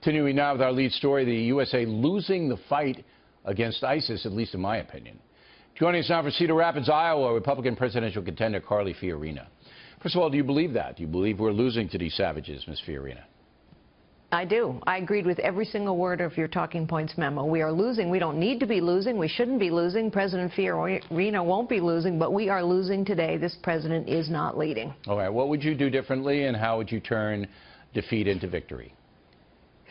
Continuing now with our lead story, the USA losing the fight against ISIS, at least in my opinion. Joining us now from Cedar Rapids, Iowa, Republican presidential contender Carly Fiorina. First of all, do you believe that? Do you believe we're losing to these savages, Ms. Fiorina? I do. I agreed with every single word of your talking points memo. We are losing. We don't need to be losing. We shouldn't be losing. President Fiorina won't be losing, but we are losing today. This president is not leading. All right. What would you do differently, and how would you turn defeat into victory?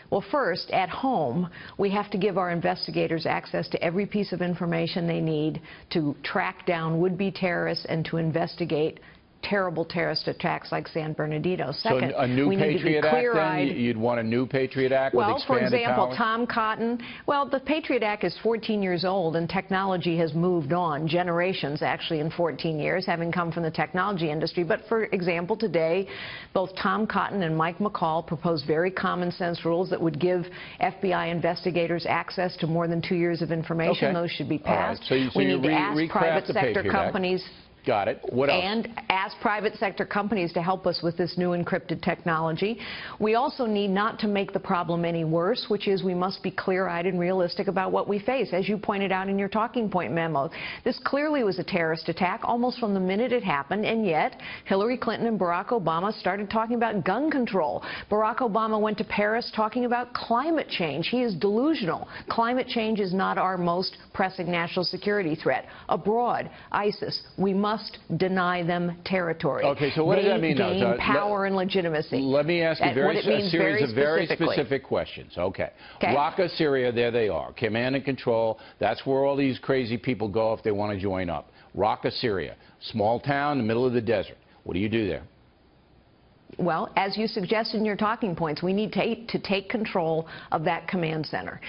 Well, first, at home, we have to give our investigators access to every piece of information they need to track down would-be terrorists and to investigate terrible terrorist attacks like San Bernardino. Second, so a new Patriot Act, then? You'd want a new Patriot Act with expanded for example, powers? Tom Cotton. Well, the Patriot Act is 14 years old, and technology has moved on, generations actually in 14 years, having come from the technology industry. But for example, today, both Tom Cotton and Mike McCall proposed very common sense rules that would give FBI investigators access to more than 2 years of information. Okay. Those should be passed. All right. So we need to ask private sector Patriot companies. Act. Got it. What else? And ask private sector companies to help us with this new encrypted technology. We also need not to make the problem any worse, which is we must be clear-eyed and realistic about what we face. As you pointed out in your talking point memo, this clearly was a terrorist attack almost from the minute it happened, and yet Hillary Clinton and Barack Obama started talking about gun control. Barack Obama went to Paris talking about climate change. He is delusional. Climate change is not our most pressing national security threat. Abroad, ISIS, we must deny them territory. Okay, so what does that mean? They gain power and legitimacy. Let me ask you a series of very specific questions. Okay. Raqqa, Syria, there they are. Command and control. That's where all these crazy people go if they want to join up. Raqqa, Syria. Small town in the middle of the desert. What do you do there? Well, as you suggested in your talking points, we need to take control of that command center.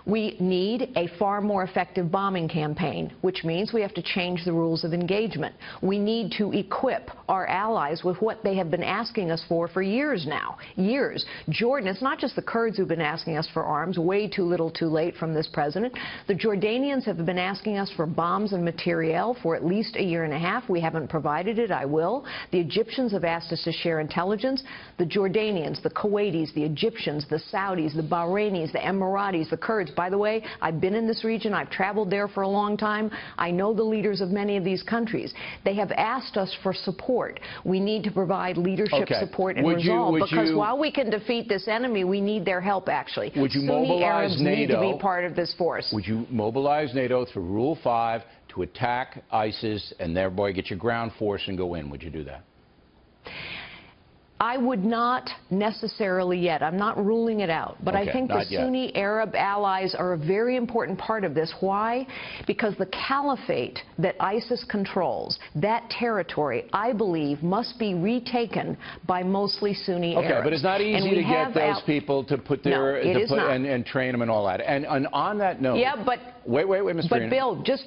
We need a far more effective bombing campaign, which means we have to change the rules of engagement. We need to equip our allies with what they have been asking us for years now. Years. Jordan, it's not just the Kurds who've been asking us for arms, way too little too late from this president. The Jordanians have been asking us for bombs and materiel for at least a year and a half. We haven't provided it. I will. The Egyptians have asked us to share intelligence. The Jordanians, the Kuwaitis, the Egyptians, the Saudis, the Bahrainis, the Emiratis, the Kurds. By the way, I've been in this region. I've traveled there for a long time. I know the leaders of many of these countries. They have asked us for support. We need to provide leadership support and resolve, because while we can defeat this enemy, we need their help, actually. Would you mobilize NATO? Need to be part of this force. Would you mobilize NATO through Rule 5 to attack ISIS and thereby get your ground force and go in? Would you do that? I would not necessarily yet. I'm not ruling it out. But I think the Sunni Arab allies are a very important part of this. Why? Because the caliphate that ISIS controls, that territory, I believe, must be retaken by mostly Sunni Arabs. Okay, but it's not easy to get those people to put their and train them and all that. And on that note, wait, Ms. Fiorina. But Bill, just.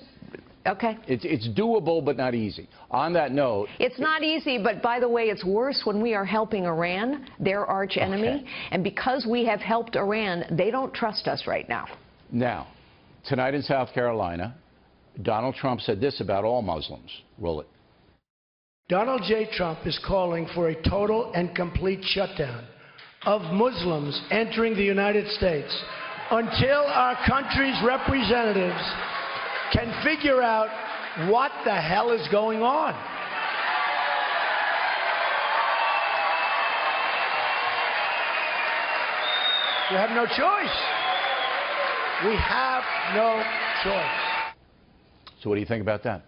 Okay. It's doable, but not easy. On that note... It's not easy, but by the way, it's worse when we are helping Iran, their arch enemy. Okay. And because we have helped Iran, they don't trust us right now. Now, tonight in South Carolina, Donald Trump said this about all Muslims. Roll it. Donald J. Trump is calling for a total and complete shutdown of Muslims entering the United States until our country's representatives can figure out what the hell is going on. We have no choice. We have no choice. So what do you think about that?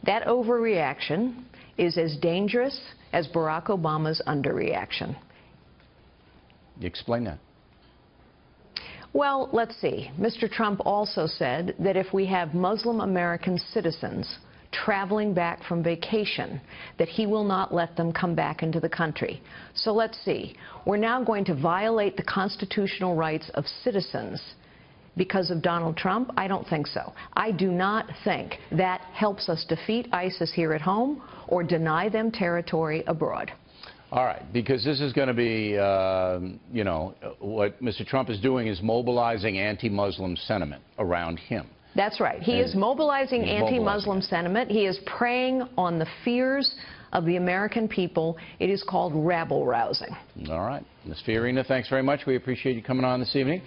That overreaction is as dangerous as Barack Obama's underreaction. Explain that. Well, let's see. Mr. Trump also said that if we have Muslim American citizens traveling back from vacation, that he will not let them come back into the country. So let's see. We're now going to violate the constitutional rights of citizens because of Donald Trump? I don't think so. I do not think that helps us defeat ISIS here at home or deny them territory abroad. All right, because this is going to be, you know, what Mr. Trump is doing is mobilizing anti-Muslim sentiment around him. That's right. He is mobilizing anti-Muslim sentiment. He is preying on the fears of the American people. It is called rabble-rousing. All right. Ms. Fiorina, thanks very much. We appreciate you coming on this evening.